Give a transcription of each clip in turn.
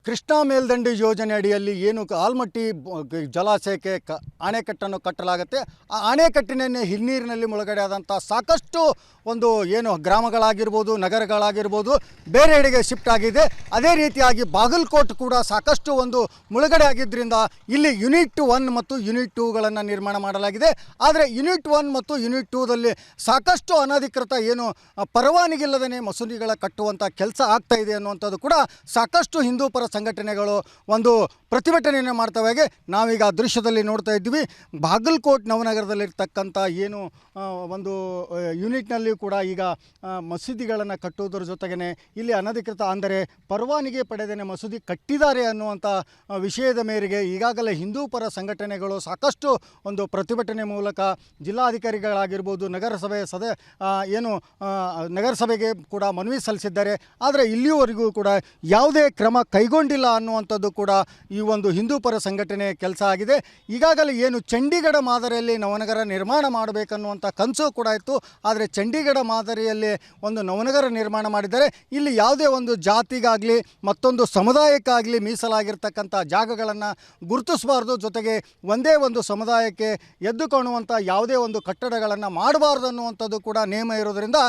ಕೃಷ್ಣಾ ಮೇಲ್ದಂಡೆ ಯೋಜನೆ ಅಡಿಯಲ್ಲಿ ಏನು ಆಲ್ಮಟ್ಟಿ ಜಲಾಶಯಕ್ಕೆ ಅಣೆಕಟ್ಟನ್ನು ಕಟ್ಟಲಾಗುತ್ತೆ. ಆ ಅಣೆಕಟ್ಟಿನ ಹಿನ್ನೀರಿನಲ್ಲಿ ಮುಳುಗಡೆ ಆದಂಥ ಸಾಕಷ್ಟು ಒಂದು ಏನು ಗ್ರಾಮಗಳಾಗಿರ್ಬೋದು, ನಗರಗಳಾಗಿರ್ಬೋದು ಬೇರೆಡೆಗೆ ಶಿಫ್ಟ್ ಆಗಿದೆ. ಅದೇ ರೀತಿಯಾಗಿ ಬಾಗಲಕೋಟ್ ಕೂಡ ಸಾಕಷ್ಟು ಒಂದು ಮುಳುಗಡೆ ಆಗಿದ್ದರಿಂದ ಇಲ್ಲಿ ಯೂನಿಟ್ 1 ಮತ್ತು ಯೂನಿಟ್ 2ಗಳನ್ನು ನಿರ್ಮಾಣ ಮಾಡಲಾಗಿದೆ. ಆದರೆ ಯೂನಿಟ್ 1 ಮತ್ತು ಯೂನಿಟ್ 2ದಲ್ಲಿ ಸಾಕಷ್ಟು ಅನಧಿಕೃತ ಏನು ಪರವಾನಗಿಲ್ಲದೇ ಮಸೂದಿಗಳ ಕಟ್ಟುವಂಥ ಕೆಲಸ ಆಗ್ತಾ ಇದೆ ಅನ್ನುವಂಥದ್ದು ಕೂಡ ಸಾಕಷ್ಟು ಹಿಂದೂ ಪರ ಸಂಘಟನೆಗಳು ಒಂದು ಪ್ರತಿಭಟನೆಯನ್ನು ಮಾಡ್ತವೆ. ನಾವೀಗ ದೃಶ್ಯದಲ್ಲಿ ನೋಡ್ತಾ ಇದ್ವಿ, ಬಾಗಲಕೋಟ್ ನವನಗರದಲ್ಲಿರ್ತಕ್ಕಂಥ ಏನು ಒಂದು ಯೂನಿಟ್ನಲ್ಲಿ ಕೂಡ ಈಗ ಮಸೀದಿಗಳನ್ನು ಕಟ್ಟುವುದರ ಜೊತೆಗೇ ಇಲ್ಲಿ ಅನಧಿಕೃತ ಅಂದರೆ ಪರವಾನಗಿ ಪಡೆದೇ ಮಸೂದಿ ಕಟ್ಟಿದ್ದಾರೆ ಅನ್ನುವಂಥ ವಿಷಯದ ಮೇರೆಗೆ ಈಗಾಗಲೇ ಹಿಂದೂ ಪರ ಸಂಘಟನೆಗಳು ಸಾಕಷ್ಟು ಒಂದು ಪ್ರತಿಭಟನೆ ಮೂಲಕ ಜಿಲ್ಲಾಧಿಕಾರಿಗಳಾಗಿರ್ಬೋದು, ನಗರಸಭೆಗೆ ಕೂಡ ಮನವಿ ಸಲ್ಲಿಸಿದ್ದಾರೆ. ಆದರೆ ಇಲ್ಲಿಯವರೆಗೂ ಕೂಡ ಯಾವುದೇ ಕ್ರಮ ಕೈಗೊಂಡಿಲ್ಲ ಅನ್ನುವಂಥದ್ದು ಕೂಡ ಈ ಒಂದು ಹಿಂದೂ ಪರ ಸಂಘಟನೆ ಕೆಲಸ ಆಗಿದೆ. ಈಗಾಗಲೇ ಏನು ಚಂಡೀಗಢ ಮಾದರಿಯಲ್ಲಿ ನವನಗರ ನಿರ್ಮಾಣ ಮಾಡಬೇಕನ್ನುವಂಥ ಕನಸು ಕೂಡ ಇತ್ತು. ಆದರೆ ಚಂಡೀಗಢ ಮಾದರಿಯಲ್ಲಿ ಒಂದು ನವನಗರ ನಿರ್ಮಾಣ ಮಾಡಿದ್ದಾರೆ. ಇಲ್ಲಿ ಯಾವುದೇ ಒಂದು ಜಾತಿಗಾಗಲಿ ಮತ್ತೊಂದು ಸಮುದಾಯಕ್ಕಾಗಲಿ ಮೀಸಲಾಗಿರ್ತಕ್ಕಂಥ ಜಾಗಗಳನ್ನು ಗುರುತಿಸಬಾರ್ದು, ಜೊತೆಗೆ ಒಂದೇ ಒಂದು ಸಮುದಾಯಕ್ಕೆ ಎದ್ದು ಕಾಣುವಂಥ ಯಾವುದೇ ಒಂದು ಕಟ್ಟಡಗಳನ್ನು ಮಾಡಬಾರ್ದು ಅನ್ನುವಂಥದ್ದು ಕೂಡ ನೇಮ ಇರೋದರಿಂದ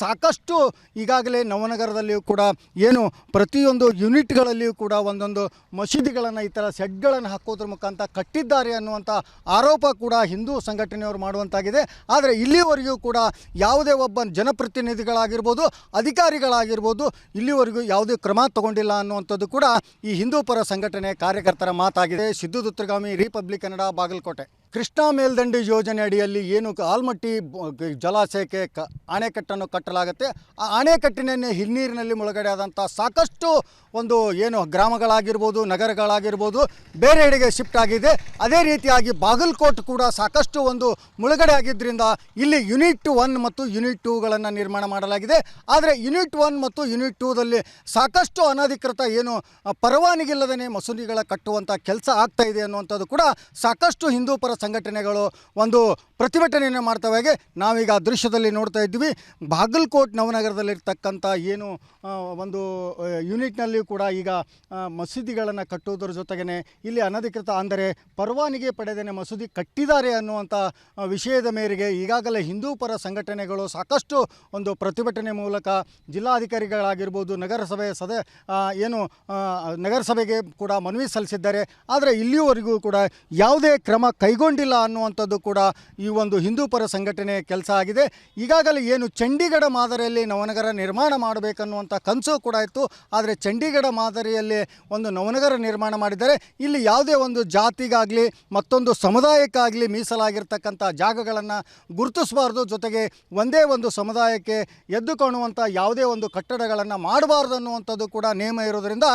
ಸಾಕಷ್ಟು ಈಗಾಗಲೇ ನವನಗರದಲ್ಲಿಯೂ ಕೂಡ ಏನು ಪ್ರತಿಯೊಂದು ಯೂನಿಟ್ಗಳಲ್ಲಿಯೂ ಕೂಡ ಒಂದೊಂದು ಮಸೀದಿಗಳನ್ನು ಈ ಥರ ಸೆಡ್ಗಳನ್ನು ಹಾಕೋದ್ರ ಮುಖಾಂತರ ಕಟ್ಟಿದ್ದಾರೆ ಅನ್ನುವಂಥ ಆರೋಪ ಕೂಡ ಹಿಂದೂ ಸಂಘಟನೆಯವರು ಮಾಡುವಂತಾಗಿದೆ. ಆದರೆ ಇಲ್ಲಿವರೆಗೂ ಕೂಡ ಯಾವುದೇ ಒಬ್ಬ ಜನಪ್ರತಿನಿಧಿಗಳಾಗಿರ್ಬೋದು, ಅಧಿಕಾರಿಗಳಾಗಿರ್ಬೋದು ಇಲ್ಲಿವರೆಗೂ ಯಾವುದೇ ಕ್ರಮ ತಗೊಂಡಿಲ್ಲ ಅನ್ನುವಂಥದ್ದು ಕೂಡ ಈ ಹಿಂದೂ ಪರ ಸಂಘಟನೆ ಕಾರ್ಯಕರ್ತರ ಮಾತಾಗಿದೆ. ಸಿದ್ದು ದುತ್ತರಗಾಮಿ, ರಿಪಬ್ಲಿಕ್ ಕನ್ನಡ, ಬಾಗಲಕೋಟೆ. ಕೃಷ್ಣಾ ಮೇಲ್ದಂಡೆ ಯೋಜನೆ ಅಡಿಯಲ್ಲಿ ಏನು ಆಲ್ಮಟ್ಟಿ ಜಲಾಶಯಕ್ಕೆ ಅಣೆಕಟ್ಟನ್ನು ಕಟ್ಟಲಾಗುತ್ತೆ. ಆ ಅಣೆಕಟ್ಟಿನ ಹಿನ್ನೀರಿನಲ್ಲಿ ಮುಳುಗಡೆ ಆದಂಥ ಸಾಕಷ್ಟು ಒಂದು ಏನು ಗ್ರಾಮಗಳಾಗಿರ್ಬೋದು, ನಗರಗಳಾಗಿರ್ಬೋದು ಬೇರೆಡೆಗೆ ಶಿಫ್ಟ್ ಆಗಿದೆ. ಅದೇ ರೀತಿಯಾಗಿ ಬಾಗಲಕೋಟ್ ಕೂಡ ಸಾಕಷ್ಟು ಒಂದು ಮುಳುಗಡೆ ಆಗಿದ್ದರಿಂದ ಇಲ್ಲಿ ಯೂನಿಟ್ 1 ಮತ್ತು ಯೂನಿಟ್ 2ಗಳನ್ನು ನಿರ್ಮಾಣ ಮಾಡಲಾಗಿದೆ. ಆದರೆ ಯೂನಿಟ್ 1 ಮತ್ತು ಯೂನಿಟ್ 2ದಲ್ಲಿ ಸಾಕಷ್ಟು ಅನಧಿಕೃತ ಏನು ಪರವಾನಗಿಲ್ಲದೇ ಮಸೂದಿಗಳ ಕಟ್ಟುವಂಥ ಕೆಲಸ ಆಗ್ತಾ ಇದೆ ಅನ್ನುವಂಥದ್ದು ಕೂಡ ಸಾಕಷ್ಟು ಹಿಂದೂ ಪರ ಸಂಘಟನೆಗಳು ಒಂದು ಪ್ರತಿಭಟನೆಯನ್ನು ಮಾಡ್ತವೆ. ನಾವೀಗ ದೃಶ್ಯದಲ್ಲಿ ನೋಡ್ತಾ ಇದ್ವಿ, ಬಾಗಲಕೋಟ್ ನವನಗರದಲ್ಲಿರ್ತಕ್ಕಂಥ ಏನು ಒಂದು ಯೂನಿಟ್ನಲ್ಲಿ ಕೂಡ ಈಗ ಮಸೀದಿಗಳನ್ನು ಕಟ್ಟುವುದರ ಜೊತೆಗೇ ಇಲ್ಲಿ ಅನಧಿಕೃತ ಅಂದರೆ ಪರವಾನಗಿ ಪಡೆದೇ ಮಸೂದಿ ಕಟ್ಟಿದ್ದಾರೆ ಅನ್ನುವಂಥ ವಿಷಯದ ಮೇರೆಗೆ ಈಗಾಗಲೇ ಹಿಂದೂ ಪರ ಸಂಘಟನೆಗಳು ಸಾಕಷ್ಟು ಒಂದು ಪ್ರತಿಭಟನೆ ಮೂಲಕ ಜಿಲ್ಲಾಧಿಕಾರಿಗಳಾಗಿರ್ಬೋದು, ನಗರಸಭೆಗೆ ಕೂಡ ಮನವಿ ಸಲ್ಲಿಸಿದ್ದಾರೆ. ಆದರೆ ಇಲ್ಲಿಯವರೆಗೂ ಕೂಡ ಯಾವುದೇ ಕ್ರಮ ಕೈಗೊಂಡಿಲ್ಲ ಅನ್ನುವಂಥದ್ದು ಕೂಡ ಈ ಒಂದು ಹಿಂದೂ ಪರ ಸಂಘಟನೆ ಕೆಲಸ ಆಗಿದೆ. ಈಗಾಗಲೇ ಏನು ಚಂಡೀಗಢ ಮಾದರಿಯಲ್ಲಿ ನವನಗರ ನಿರ್ಮಾಣ ಮಾಡಬೇಕನ್ನುವಂಥ ಕನಸು ಕೂಡ ಇತ್ತು. ಆದರೆ ಚಂಡೀಗಢ ಮಾದರಿಯಲ್ಲಿ ಒಂದು ನವನಗರ ನಿರ್ಮಾಣ ಮಾಡಿದ್ದಾರೆ. ಇಲ್ಲಿ ಯಾವುದೇ ಒಂದು ಜಾತಿಗಾಗಲಿ ಮತ್ತೊಂದು ಸಮುದಾಯಕ್ಕಾಗಲಿ ಮೀಸಲಾಗಿರ್ತಕ್ಕಂಥ ಜಾಗಗಳನ್ನು ಗುರುತಿಸಬಾರ್ದು, ಜೊತೆಗೆ ಒಂದೇ ಒಂದು ಸಮುದಾಯಕ್ಕೆ ಎದ್ದು ಕಾಣುವಂಥ ಯಾವುದೇ ಒಂದು ಕಟ್ಟಡಗಳನ್ನು ಮಾಡಬಾರ್ದು ಅನ್ನುವಂಥದ್ದು ಕೂಡ ನೇಮ ಇರೋದರಿಂದ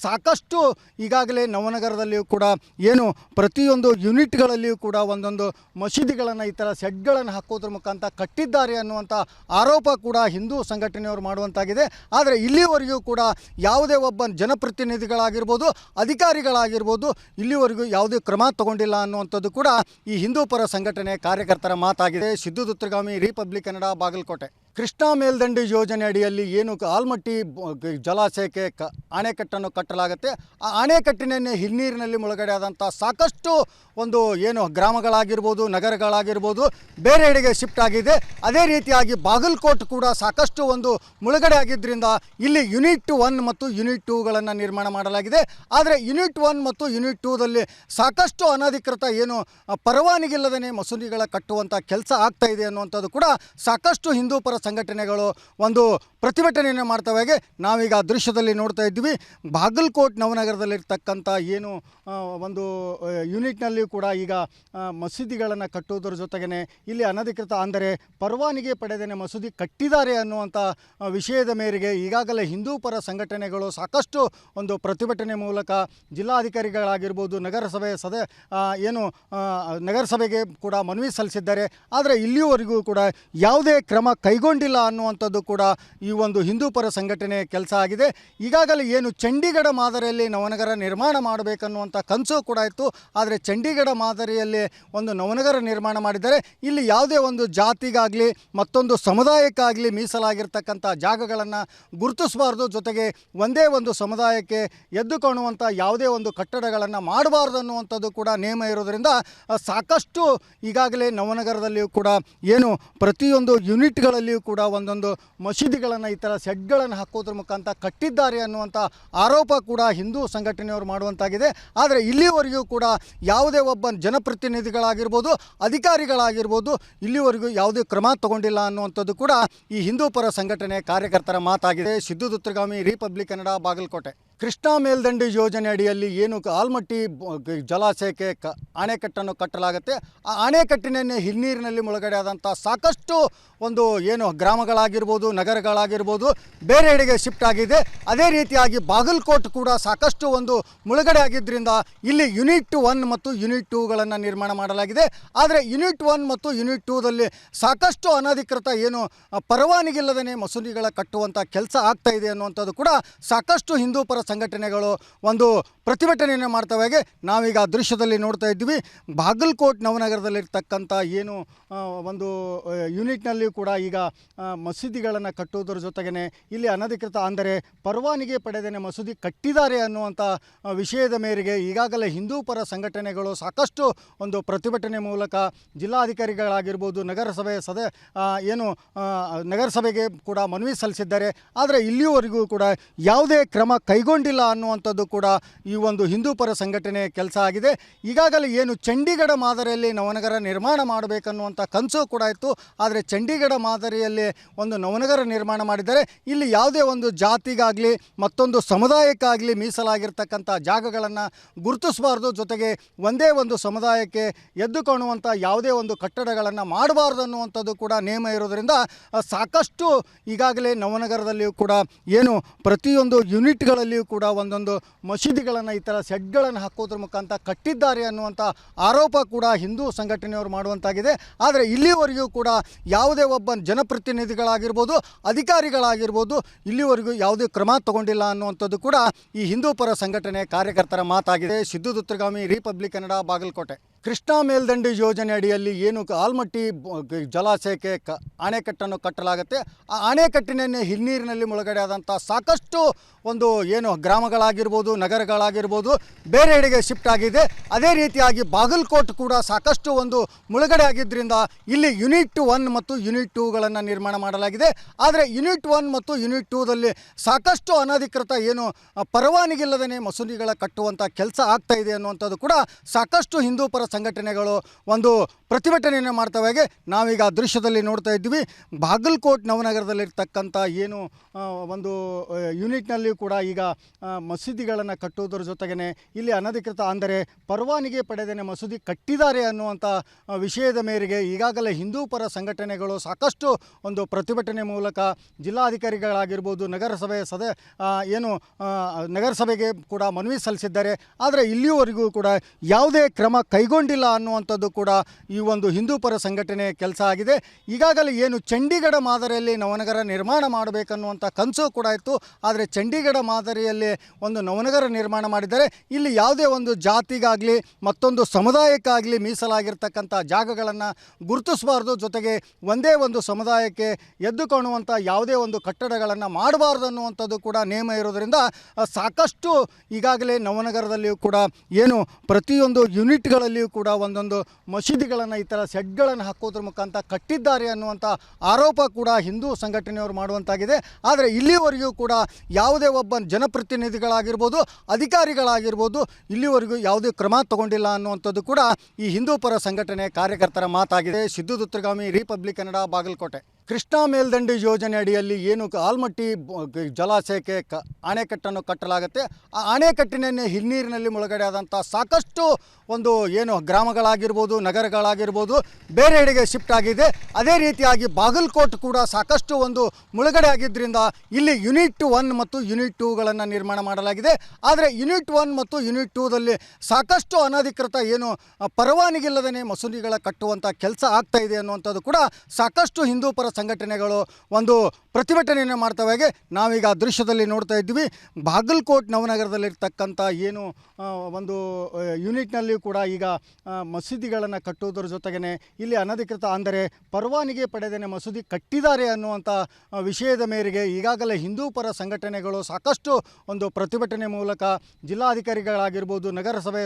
ಸಾಕಷ್ಟು ಈಗಾಗಲೇ ನವನಗರದಲ್ಲಿಯೂ ಕೂಡ ಏನು ಪ್ರತಿಯೊಂದು ಯೂನಿಟ್ಗಳಲ್ಲಿಯೂ ಕೂಡ ಒಂದೊಂದು ಮಸೀದಿಗಳನ್ನು ಈ ಥರ ಸೆಡ್ಗಳನ್ನು ಹಾಕೋದ್ರ ಮುಖಾಂತರ ಕಟ್ಟಿದ್ದಾರೆ ಅನ್ನುವಂಥ ಆರೋಪ ಕೂಡ ಹಿಂದೂ ಸಂಘಟನೆಯವರು ಮಾಡುವಂತಾಗಿದೆ. ಆದರೆ ಇಲ್ಲಿವರೆಗೂ ಕೂಡ ಯಾವುದೇ ಒಬ್ಬ ಜನಪ್ರತಿನಿಧಿಗಳಾಗಿರ್ಬೋದು, ಅಧಿಕಾರಿಗಳಾಗಿರ್ಬೋದು ಇಲ್ಲಿವರೆಗೂ ಯಾವುದೇ ಕ್ರಮ ತಗೊಂಡಿಲ್ಲ ಅನ್ನುವಂಥದ್ದು ಕೂಡ ಈ ಹಿಂದೂ ಪರ ಸಂಘಟನೆ ಕಾರ್ಯಕರ್ತರ ಮಾತಾಗಿದೆ. ಸಿದ್ದು ದುತ್ತರಗಾಮಿ, ರಿಪಬ್ಲಿಕ್ ಕನ್ನಡ, ಬಾಗಲಕೋಟೆ. ಕೃಷ್ಣಾ ಮೇಲ್ದಂಡೆ ಯೋಜನೆ ಅಡಿಯಲ್ಲಿ ಏನು ಆಲ್ಮಟ್ಟಿ ಜಲಾಶಯಕ್ಕೆ ಅಣೆಕಟ್ಟನ್ನು ಕಟ್ಟಲಾಗುತ್ತೆ. ಆ ಅಣೆಕಟ್ಟಿನ ಹಿನ್ನೀರಿನಲ್ಲಿ ಮುಳುಗಡೆ ಆದಂಥ ಸಾಕಷ್ಟು ಒಂದು ಏನು ಗ್ರಾಮಗಳಾಗಿರ್ಬೋದು, ನಗರಗಳಾಗಿರ್ಬೋದು ಬೇರೆಡೆಗೆ ಶಿಫ್ಟ್ ಆಗಿದೆ. ಅದೇ ರೀತಿಯಾಗಿ ಬಾಗಲಕೋಟ್ ಕೂಡ ಸಾಕಷ್ಟು ಒಂದು ಮುಳುಗಡೆ ಆಗಿದ್ದರಿಂದ ಇಲ್ಲಿ ಯೂನಿಟ್ 1 ಮತ್ತು ಯೂನಿಟ್ 2ಗಳನ್ನು ನಿರ್ಮಾಣ ಮಾಡಲಾಗಿದೆ. ಆದರೆ ಯೂನಿಟ್ 1 ಮತ್ತು ಯೂನಿಟ್ 2ದಲ್ಲಿ ಸಾಕಷ್ಟು ಅನಧಿಕೃತ ಏನು ಪರವಾನಗಿಲ್ಲದೇ ಮಸೂದಿಗಳ ಕಟ್ಟುವಂಥ ಕೆಲಸ ಆಗ್ತಾ ಇದೆ ಅನ್ನುವಂಥದ್ದು ಕೂಡ ಸಾಕಷ್ಟು ಹಿಂದೂ ಪರ ಸಂಘಟನೆಗಳು ಒಂದು ಪ್ರತಿಭಟನೆಯನ್ನು ಮಾಡ್ತವೆ. ನಾವೀಗ ದೃಶ್ಯದಲ್ಲಿ ನೋಡ್ತಾ ಇದ್ವಿ, ಬಾಗಲಕೋಟ್ ನವನಗರದಲ್ಲಿರ್ತಕ್ಕಂಥ ಏನು ಒಂದು ಯೂನಿಟ್ನಲ್ಲಿ ಕೂಡ ಈಗ ಮಸೀದಿಗಳನ್ನು ಕಟ್ಟುವುದರ ಜೊತೆಗೇ ಇಲ್ಲಿ ಅನಧಿಕೃತ ಅಂದರೆ ಪರವಾನಗಿ ಪಡೆದೇ ಮಸೂದಿ ಕಟ್ಟಿದ್ದಾರೆ ಅನ್ನುವಂಥ ವಿಷಯದ ಮೇರೆಗೆ ಈಗಾಗಲೇ ಹಿಂದೂ ಪರ ಸಂಘಟನೆಗಳು ಸಾಕಷ್ಟು ಒಂದು ಪ್ರತಿಭಟನೆ ಮೂಲಕ ಜಿಲ್ಲಾಧಿಕಾರಿಗಳಾಗಿರ್ಬೋದು, ನಗರಸಭೆಗೆ ಕೂಡ ಮನವಿ ಸಲ್ಲಿಸಿದ್ದಾರೆ. ಆದರೆ ಇಲ್ಲಿಯವರೆಗೂ ಕೂಡ ಯಾವುದೇ ಕ್ರಮ ಕೈಗೊಂಡು ಕೈಗೊಂಡಿಲ್ಲ ಅನ್ನುವಂಥದ್ದು ಕೂಡ ಈ ಒಂದು ಹಿಂದೂ ಪರ ಸಂಘಟನೆ ಕೆಲಸ ಆಗಿದೆ. ಈಗಾಗಲೇ ಏನು ಚಂಡೀಗಢ ಮಾದರಿಯಲ್ಲಿ ನವನಗರ ನಿರ್ಮಾಣ ಮಾಡಬೇಕನ್ನುವಂಥ ಕನಸು ಕೂಡ ಇತ್ತು. ಆದರೆ ಚಂಡೀಗಢ ಮಾದರಿಯಲ್ಲಿ ಒಂದು ನವನಗರ ನಿರ್ಮಾಣ ಮಾಡಿದರೆ ಇಲ್ಲಿ ಯಾವುದೇ ಒಂದು ಜಾತಿಗಾಗಲಿ ಮತ್ತೊಂದು ಸಮುದಾಯಕ್ಕಾಗಲಿ ಮೀಸಲಾಗಿರ್ತಕ್ಕಂಥ ಜಾಗಗಳನ್ನು ಗುರುತಿಸಬಾರ್ದು, ಜೊತೆಗೆ ಒಂದೇ ಒಂದು ಸಮುದಾಯಕ್ಕೆ ಎದ್ದು ಕಾಣುವಂಥ ಯಾವುದೇ ಒಂದು ಕಟ್ಟಡಗಳನ್ನು ಮಾಡಬಾರ್ದು ಅನ್ನುವಂಥದ್ದು ಕೂಡ ನೇಮ ಇರೋದರಿಂದ ಸಾಕಷ್ಟು ಈಗಾಗಲೇ ನವನಗರದಲ್ಲಿಯೂ ಕೂಡ ಏನು ಪ್ರತಿಯೊಂದು ಯೂನಿಟ್ಗಳಲ್ಲಿಯೂ ಕೂಡ ಒಂದೊಂದು ಮಸೀದಿಗಳನ್ನು ಈ ಥರ ಸೆಡ್ಗಳನ್ನು ಹಾಕೋದ್ರ ಮುಖಾಂತರ ಕಟ್ಟಿದ್ದಾರೆ ಅನ್ನುವಂಥ ಆರೋಪ ಕೂಡ ಹಿಂದೂ ಸಂಘಟನೆಯವರು ಮಾಡುವಂತಾಗಿದೆ. ಆದರೆ ಇಲ್ಲಿವರೆಗೂ ಕೂಡ ಯಾವುದೇ ಒಬ್ಬ ಜನಪ್ರತಿನಿಧಿಗಳಾಗಿರ್ಬೋದು, ಅಧಿಕಾರಿಗಳಾಗಿರ್ಬೋದು, ಇಲ್ಲಿವರೆಗೂ ಯಾವುದೇ ಕ್ರಮ ತಗೊಂಡಿಲ್ಲ ಅನ್ನುವಂಥದ್ದು ಕೂಡ ಈ ಹಿಂದೂ ಪರ ಸಂಘಟನೆ ಕಾರ್ಯಕರ್ತರ ಮಾತಾಗಿದೆ. ಸಿದ್ದು ದುತ್ತರಗಾಮಿ, ರಿಪಬ್ಲಿಕ್ ಕನ್ನಡ, ಬಾಗಲಕೋಟೆ. ಕೃಷ್ಣಾ ಮೇಲ್ದಂಡೆ ಯೋಜನೆ ಅಡಿಯಲ್ಲಿ ಏನು ಆಲ್ಮಟ್ಟಿ ಜಲಾಶಯಕ್ಕೆ ಅಣೆಕಟ್ಟನ್ನು ಕಟ್ಟಲಾಗುತ್ತೆ. ಆ ಅಣೆಕಟ್ಟಿನೇ ಹಿನ್ನೀರಿನಲ್ಲಿ ಮುಳುಗಡೆ ಆದಂಥ ಸಾಕಷ್ಟು ಒಂದು ಏನು ಗ್ರಾಮಗಳಾಗಿರ್ಬೋದು, ನಗರಗಳಾಗಿರ್ಬೋದು ಬೇರೆಡೆಗೆ ಶಿಫ್ಟ್ ಆಗಿದೆ. ಅದೇ ರೀತಿಯಾಗಿ ಬಾಗಲಕೋಟ್ ಕೂಡ ಸಾಕಷ್ಟು ಒಂದು ಮುಳುಗಡೆ ಆಗಿದ್ದರಿಂದ ಇಲ್ಲಿ ಯೂನಿಟ್ 1 ಮತ್ತು ಯೂನಿಟ್ 2ಗಳನ್ನು ನಿರ್ಮಾಣ ಮಾಡಲಾಗಿದೆ. ಆದರೆ ಯೂನಿಟ್ 1 ಮತ್ತು ಯೂನಿಟ್ 2ದಲ್ಲಿ ಸಾಕಷ್ಟು ಅನಧಿಕೃತ ಏನು ಪರವಾನಗಿಲ್ಲದೇ ಮಸೂದಿಗಳ ಕಟ್ಟುವಂಥ ಕೆಲಸ ಆಗ್ತಾ ಇದೆ ಅನ್ನುವಂಥದ್ದು ಕೂಡ ಸಾಕಷ್ಟು ಹಿಂದೂ ಪರ ಸಂಘಟನೆಗಳು ಒಂದು ಪ್ರತಿಭಟನೆಯನ್ನು ಮಾಡ್ತವೆ. ನಾವೀಗ ದೃಶ್ಯದಲ್ಲಿ ನೋಡ್ತಾ ಇದ್ವಿ, ಬಾಗಲಕೋಟ್ ನವನಗರದಲ್ಲಿರ್ತಕ್ಕಂಥ ಏನು ಒಂದು ಯೂನಿಟ್ನಲ್ಲಿ ಕೂಡ ಈಗ ಮಸೀದಿಗಳನ್ನು ಕಟ್ಟುವುದರ ಜೊತೆಗೇ ಇಲ್ಲಿ ಅನಧಿಕೃತ ಅಂದರೆ ಪರವಾನಗಿ ಪಡೆದೇ ಮಸೂದಿ ಕಟ್ಟಿದ್ದಾರೆ ಅನ್ನುವಂಥ ವಿಷಯದ ಮೇರೆಗೆ ಈಗಾಗಲೇ ಹಿಂದೂ ಪರ ಸಂಘಟನೆಗಳು ಸಾಕಷ್ಟು ಒಂದು ಪ್ರತಿಭಟನೆ ಮೂಲಕ ಜಿಲ್ಲಾಧಿಕಾರಿಗಳಾಗಿರ್ಬೋದು, ನಗರಸಭೆ ನಗರಸಭೆಗೆ ಕೂಡ ಮನವಿ ಸಲ್ಲಿಸಿದ್ದಾರೆ. ಆದರೆ ಇಲ್ಲಿಯವರೆಗೂ ಕೂಡ ಯಾವುದೇ ಕ್ರಮ ಕೈಗೊಂಡಿಲ್ಲ ಅನ್ನುವಂಥದ್ದು ಕೂಡ ಈ ಒಂದು ಹಿಂದೂ ಪರ ಸಂಘಟನೆ ಕೆಲಸ ಆಗಿದೆ. ಈಗಾಗಲೇ ಏನು ಚಂಡೀಗಢ ಮಾದರಿಯಲ್ಲಿ ನವನಗರ ನಿರ್ಮಾಣ ಮಾಡಬೇಕನ್ನುವಂಥ ಕನಸು ಕೂಡ ಇತ್ತು. ಆದರೆ ಚಂಡೀಗಢ ಮಾದರಿಯಲ್ಲಿ ಒಂದು ನವನಗರ ನಿರ್ಮಾಣ ಮಾಡಿದರೆ ಇಲ್ಲಿ ಯಾವುದೇ ಒಂದು ಜಾತಿಗಾಗಲಿ ಮತ್ತೊಂದು ಸಮುದಾಯಕ್ಕಾಗಲಿ ಮೀಸಲಾಗಿರ್ತಕ್ಕಂಥ ಜಾಗಗಳನ್ನು ಗುರುತಿಸಬಾರ್ದು, ಜೊತೆಗೆ ಒಂದೇ ಒಂದು ಸಮುದಾಯಕ್ಕೆ ಎದ್ದು ಕಾಣುವಂಥ ಯಾವುದೇ ಒಂದು ಕಟ್ಟಡಗಳನ್ನು ಮಾಡಬಾರ್ದು ಅನ್ನುವಂಥದ್ದು ಕೂಡ ನೇಮ ಇರೋದರಿಂದ ಸಾಕಷ್ಟು ಈಗಾಗಲೇ ನವನಗರದಲ್ಲಿಯೂ ಕೂಡ ಏನು ಪ್ರತಿಯೊಂದು ಯೂನಿಟ್ಗಳಲ್ಲಿಯೂ ಕೂಡ ಒಂದೊಂದು ಮಸೀದಿಗಳನ್ನು ಈ ಥರ ಸೆಡ್ಗಳನ್ನು ಹಾಕೋದ್ರ ಮುಖಾಂತರ ಕಟ್ಟಿದ್ದಾರೆ ಅನ್ನುವಂಥ ಆರೋಪ ಕೂಡ ಹಿಂದೂ ಸಂಘಟನೆಯವರು ಮಾಡುವಂತಾಗಿದೆ. ಆದರೆ ಇಲ್ಲಿವರೆಗೂ ಕೂಡ ಯಾವುದೇ ಒಬ್ಬ ಜನಪ್ರತಿನಿಧಿಗಳಾಗಿರ್ಬೋದು, ಅಧಿಕಾರಿಗಳಾಗಿರ್ಬೋದು, ಇಲ್ಲಿವರೆಗೂ ಯಾವುದೇ ಕ್ರಮ ತಗೊಂಡಿಲ್ಲ ಅನ್ನುವಂಥದ್ದು ಕೂಡ ಈ ಹಿಂದೂ ಪರ ಸಂಘಟನೆ ಕಾರ್ಯಕರ್ತರ ಮಾತಾಗಿದೆ. ಸಿದ್ದು ದುತ್ತರಗಾಮಿ, ರಿಪಬ್ಲಿಕ್ ಕನ್ನಡ, ಬಾಗಲಕೋಟೆ. ಕೃಷ್ಣಾ ಮೇಲ್ದಂಡೆ ಯೋಜನೆ ಅಡಿಯಲ್ಲಿ ಏನು ಆಲ್ಮಟ್ಟಿ ಜಲಾಶಯಕ್ಕೆ ಅಣೆಕಟ್ಟನ್ನು ಕಟ್ಟಲಾಗುತ್ತೆ. ಆ ಅಣೆಕಟ್ಟಿನೇ ಹಿನ್ನೀರಿನಲ್ಲಿ ಮುಳುಗಡೆ ಆದಂಥ ಸಾಕಷ್ಟು ಒಂದು ಏನು ಗ್ರಾಮಗಳಾಗಿರ್ಬೋದು, ನಗರಗಳಾಗಿರ್ಬೋದು ಬೇರೆಡೆಗೆ ಶಿಫ್ಟ್ ಆಗಿದೆ. ಅದೇ ರೀತಿಯಾಗಿ ಬಾಗಲಕೋಟ್ ಕೂಡ ಸಾಕಷ್ಟು ಒಂದು ಮುಳುಗಡೆ ಆಗಿದ್ದರಿಂದ ಇಲ್ಲಿ ಯೂನಿಟ್ 1 ಮತ್ತು ಯೂನಿಟ್ 2ಗಳನ್ನು ನಿರ್ಮಾಣ ಮಾಡಲಾಗಿದೆ. ಆದರೆ ಯೂನಿಟ್ 1 ಮತ್ತು ಯೂನಿಟ್ 2ದಲ್ಲಿ ಸಾಕಷ್ಟು ಅನಧಿಕೃತ ಏನು ಪರವಾನಗಿಲ್ಲದೇ ಮಸೂದಿಗಳ ಕಟ್ಟುವಂಥ ಕೆಲಸ ಆಗ್ತಾ ಇದೆ ಅನ್ನುವಂಥದ್ದು ಕೂಡ ಸಾಕಷ್ಟು ಹಿಂದೂ ಪರ ಸಂಘಟನೆಗಳು ಒಂದು ಪ್ರತಿಭಟನೆಯನ್ನು ಮಾಡ್ತವೆ. ನಾವೀಗ ದೃಶ್ಯದಲ್ಲಿ ನೋಡ್ತಾ ಇದ್ವಿ, ಬಾಗಲಕೋಟ್ ನವನಗರದಲ್ಲಿರ್ತಕ್ಕಂಥ ಏನು ಒಂದು ಯೂನಿಟ್ನಲ್ಲಿ ಕೂಡ ಈಗ ಮಸೀದಿಗಳನ್ನು ಕಟ್ಟುವುದರ ಜೊತೆಗೇ ಇಲ್ಲಿ ಅನಧಿಕೃತ ಅಂದರೆ ಪರವಾನಗಿ ಪಡೆದೇ ಮಸೂದಿ ಕಟ್ಟಿದ್ದಾರೆ ಅನ್ನುವಂಥ ವಿಷಯದ ಮೇರೆಗೆ ಈಗಾಗಲೇ ಹಿಂದೂ ಪರ ಸಂಘಟನೆಗಳು ಸಾಕಷ್ಟು ಒಂದು ಪ್ರತಿಭಟನೆ ಮೂಲಕ ಜಿಲ್ಲಾಧಿಕಾರಿಗಳಾಗಿರ್ಬೋದು, ನಗರಸಭೆಗೆ ಕೂಡ ಮನವಿ ಸಲ್ಲಿಸಿದ್ದಾರೆ. ಆದರೆ ಇಲ್ಲಿಯವರೆಗೂ ಕೂಡ ಯಾವುದೇ ಕ್ರಮ ಕೈಗೊಂಡಿಲ್ಲ ಅನ್ನುವಂಥದ್ದು ಕೂಡ ಈ ಒಂದು ಹಿಂದೂ ಪರ ಸಂಘಟನೆ ಕೆಲಸ ಆಗಿದೆ. ಈಗಾಗಲೇ ಏನು ಚಂಡೀಗಢ ಮಾದರಿಯಲ್ಲಿ ನವನಗರ ನಿರ್ಮಾಣ ಮಾಡಬೇಕನ್ನುವಂಥ ಕನಸು ಕೂಡ ಇತ್ತು. ಆದರೆ ಚಂಡೀಗಢ ಮಾದರಿಯಲ್ಲಿ ಒಂದು ನವನಗರ ನಿರ್ಮಾಣ ಮಾಡಿದರೆ ಇಲ್ಲಿ ಯಾವುದೇ ಒಂದು ಜಾತಿಗಾಗಲಿ ಮತ್ತೊಂದು ಸಮುದಾಯಕ್ಕಾಗಲಿ ಮೀಸಲಾಗಿರ್ತಕ್ಕಂಥ ಜಾಗಗಳನ್ನು ಗುರುತಿಸಬಾರ್ದು, ಜೊತೆಗೆ ಒಂದೇ ಒಂದು ಸಮುದಾಯಕ್ಕೆ ಎದ್ದು ಕಾಣುವಂಥ ಯಾವುದೇ ಒಂದು ಕಟ್ಟಡಗಳನ್ನು ಮಾಡಬಾರ್ದು ಅನ್ನುವಂಥದ್ದು ಕೂಡ ನೇಮ ಇರೋದರಿಂದ ಸಾಕಷ್ಟು ಈಗಾಗಲೇ ನವನಗರದಲ್ಲಿಯೂ ಕೂಡ ಏನು ಪ್ರತಿಯೊಂದು ಯೂನಿಟ್ಗಳಲ್ಲಿಯೂ ಕೂಡ ಒಂದೊಂದು ಮಸೀದಿಗಳನ್ನು ಈ ಥರ ಸೆಡ್ಗಳನ್ನು ಹಾಕೋದ್ರ ಮುಖಾಂತರ ಕಟ್ಟಿದ್ದಾರೆ ಅನ್ನುವಂಥ ಆರೋಪ ಕೂಡ ಹಿಂದೂ ಸಂಘಟನೆಯವರು ಮಾಡುವಂತಾಗಿದೆ. ಆದರೆ ಇಲ್ಲಿವರೆಗೂ ಕೂಡ ಯಾವುದೇ ಒಬ್ಬ ಜನಪ್ರತಿನಿಧಿಗಳಾಗಿರ್ಬೋದು, ಅಧಿಕಾರಿಗಳಾಗಿರ್ಬೋದು, ಇಲ್ಲಿವರೆಗೂ ಯಾವುದೇ ಕ್ರಮ ತಗೊಂಡಿಲ್ಲ ಅನ್ನುವಂಥದ್ದು ಕೂಡ ಈ ಹಿಂದೂ ಪರ ಸಂಘಟನೆ ಕಾರ್ಯಕರ್ತರ ಮಾತಾಗಿದೆ. ಸಿದ್ದು ದುತ್ತರಗಾಮಿ, ರಿಪಬ್ಲಿಕ್ ಕನ್ನಡ, ಬಾಗಲಕೋಟೆ. ಕೃಷ್ಣಾ ಮೇಲ್ದಂಡೆ ಯೋಜನೆ ಅಡಿಯಲ್ಲಿ ಏನು ಆಲ್ಮಟ್ಟಿ ಜಲಾಶಯಕ್ಕೆ ಅಣೆಕಟ್ಟನ್ನು ಕಟ್ಟಲಾಗುತ್ತೆ. ಆ ಅಣೆಕಟ್ಟಿನೇ ಹಿನ್ನೀರಿನಲ್ಲಿ ಮುಳುಗಡೆ ಆದಂಥ ಸಾಕಷ್ಟು ಒಂದು ಏನು ಗ್ರಾಮಗಳಾಗಿರ್ಬೋದು, ನಗರಗಳಾಗಿರ್ಬೋದು ಬೇರೆಡೆಗೆ ಶಿಫ್ಟ್ ಆಗಿದೆ. ಅದೇ ರೀತಿಯಾಗಿ ಬಾಗಲಕೋಟ್ ಕೂಡ ಸಾಕಷ್ಟು ಒಂದು ಮುಳುಗಡೆ ಆಗಿದ್ದರಿಂದ ಇಲ್ಲಿ ಯೂನಿಟ್ 1 ಮತ್ತು ಯೂನಿಟ್ 2ಗಳನ್ನು ನಿರ್ಮಾಣ ಮಾಡಲಾಗಿದೆ. ಆದರೆ ಯೂನಿಟ್ 1 ಮತ್ತು ಯೂನಿಟ್ 2ದಲ್ಲಿ ಸಾಕಷ್ಟು ಅನಧಿಕೃತ ಏನು ಪರವಾನಗಿಲ್ಲದೇ ಮಸೂದಿಗಳ ಕಟ್ಟುವಂಥ ಕೆಲಸ ಆಗ್ತಾ ಇದೆ ಅನ್ನುವಂಥದ್ದು ಕೂಡ ಸಾಕಷ್ಟು ಹಿಂದೂ ಪರ ಸಂಘಟನೆಗಳು ಒಂದು ಪ್ರತಿಭಟನೆಯನ್ನು ಮಾಡ್ತವೆ. ನಾವೀಗ ದೃಶ್ಯದಲ್ಲಿ ನೋಡ್ತಾ ಇದ್ವಿ, ಬಾಗಲಕೋಟ್ ನವನಗರದಲ್ಲಿರ್ತಕ್ಕಂಥ ಏನು ಒಂದು ಯೂನಿಟ್ನಲ್ಲಿಯೂ ಕೂಡ ಈಗ ಮಸೀದಿಗಳನ್ನು ಕಟ್ಟುವುದರ ಜೊತೆಗೇ ಇಲ್ಲಿ ಅನಧಿಕೃತ ಅಂದರೆ ಪರವಾನಗಿ ಪಡೆದೇ ಮಸೂದಿ ಕಟ್ಟಿದ್ದಾರೆ ಅನ್ನುವಂಥ ವಿಷಯದ ಮೇರೆಗೆ ಈಗಾಗಲೇ ಹಿಂದೂ ಪರ ಸಂಘಟನೆಗಳು ಸಾಕಷ್ಟು ಒಂದು ಪ್ರತಿಭಟನೆ ಮೂಲಕ ಜಿಲ್ಲಾಧಿಕಾರಿಗಳಾಗಿರ್ಬೋದು, ನಗರಸಭೆ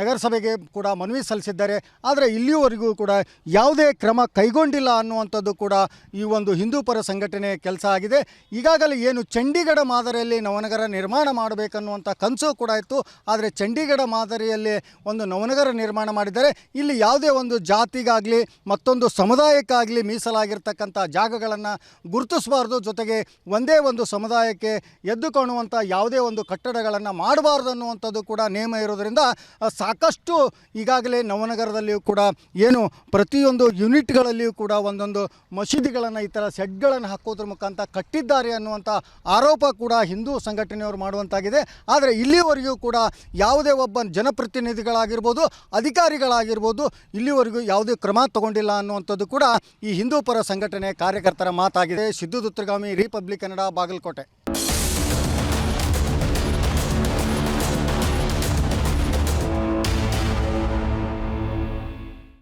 ನಗರಸಭೆಗೆ ಕೂಡ ಮನವಿ ಸಲ್ಲಿಸಿದ್ದಾರೆ. ಆದರೆ ಇಲ್ಲಿಯವರೆಗೂ ಕೂಡ ಯಾವುದೇ ಕ್ರಮ ಕೈಗೊಂಡಿಲ್ಲ ಅನ್ನುವಂಥದ್ದು ಕೂಡ ಈ ಒಂದು ಹಿಂದೂ ಪರ ಸಂಘಟನೆ ಕೆಲಸ ಆಗಿದೆ. ಈಗಾಗಲೇ ಏನು ಚಂಡೀಗಢ ಮಾದರಿಯಲ್ಲಿ ನವನಗರ ನಿರ್ಮಾಣ ಮಾಡಬೇಕನ್ನುವಂಥ ಕನಸು ಕೂಡ ಇತ್ತು. ಆದರೆ ಚಂಡೀಗಢ ಮಾದರಿಯಲ್ಲಿ ಒಂದು ನವನಗರ ನಿರ್ಮಾಣ ಮಾಡಿದ್ದಾರೆ. ಇಲ್ಲಿ ಯಾವುದೇ ಒಂದು ಜಾತಿಗಾಗಲಿ ಮತ್ತೊಂದು ಸಮುದಾಯಕ್ಕಾಗಲಿ ಮೀಸಲಾಗಿರ್ತಕ್ಕಂಥ ಜಾಗಗಳನ್ನು ಗುರುತಿಸಬಾರ್ದು, ಜೊತೆಗೆ ಒಂದೇ ಒಂದು ಸಮುದಾಯಕ್ಕೆ ಎದ್ದು ಕಾಣುವಂಥ ಯಾವುದೇ ಒಂದು ಕಟ್ಟಡಗಳನ್ನು ಮಾಡಬಾರ್ದು ಅನ್ನುವಂಥದ್ದು ಕೂಡ ನೇಮ ಇರೋದರಿಂದ ಸಾಕಷ್ಟು ಈಗಾಗಲೇ ನವನಗರದಲ್ಲಿಯೂ ಕೂಡ ಏನು ಪ್ರತಿಯೊಂದು ಯೂನಿಟ್ಗಳಲ್ಲಿಯೂ ಕೂಡ ಒಂದೊಂದು ಮಸೀದಿಗಳನ್ನು ಈ ಥರ ಸೆಡ್ಗಳನ್ನು ಹಾಕೋದ್ರ ಮುಖಾಂತರ ಕಟ್ಟಿದ್ದಾರೆ ಅನ್ನುವಂಥ ಆರೋಪ ಕೂಡ ಹಿಂದೂ ಸಂಘಟನೆಯವರು ಮಾಡುವಂತಾಗಿದೆ. ಆದರೆ ಇಲ್ಲಿವರೆಗೂ ಕೂಡ ಯಾವುದೇ ಒಬ್ಬ ಜನಪ್ರತಿನಿಧಿಗಳಾಗಿರ್ಬೋದು, ಅಧಿಕಾರಿಗಳಾಗಿರ್ಬೋದು, ಇಲ್ಲಿವರೆಗೂ ಯಾವುದೇ ಕ್ರಮ ತಗೊಂಡಿಲ್ಲ ಅನ್ನುವಂಥದ್ದು ಕೂಡ ಈ ಹಿಂದೂ ಪರ ಸಂಘಟನೆ ಕಾರ್ಯಕರ್ತರ ಮಾತಾಗಿದೆ. ಸಿದ್ದು ದುತ್ತರಗಾಮಿ, ರಿಪಬ್ಲಿಕ್ ಕನ್ನಡ, ಬಾಗಲಕೋಟೆ.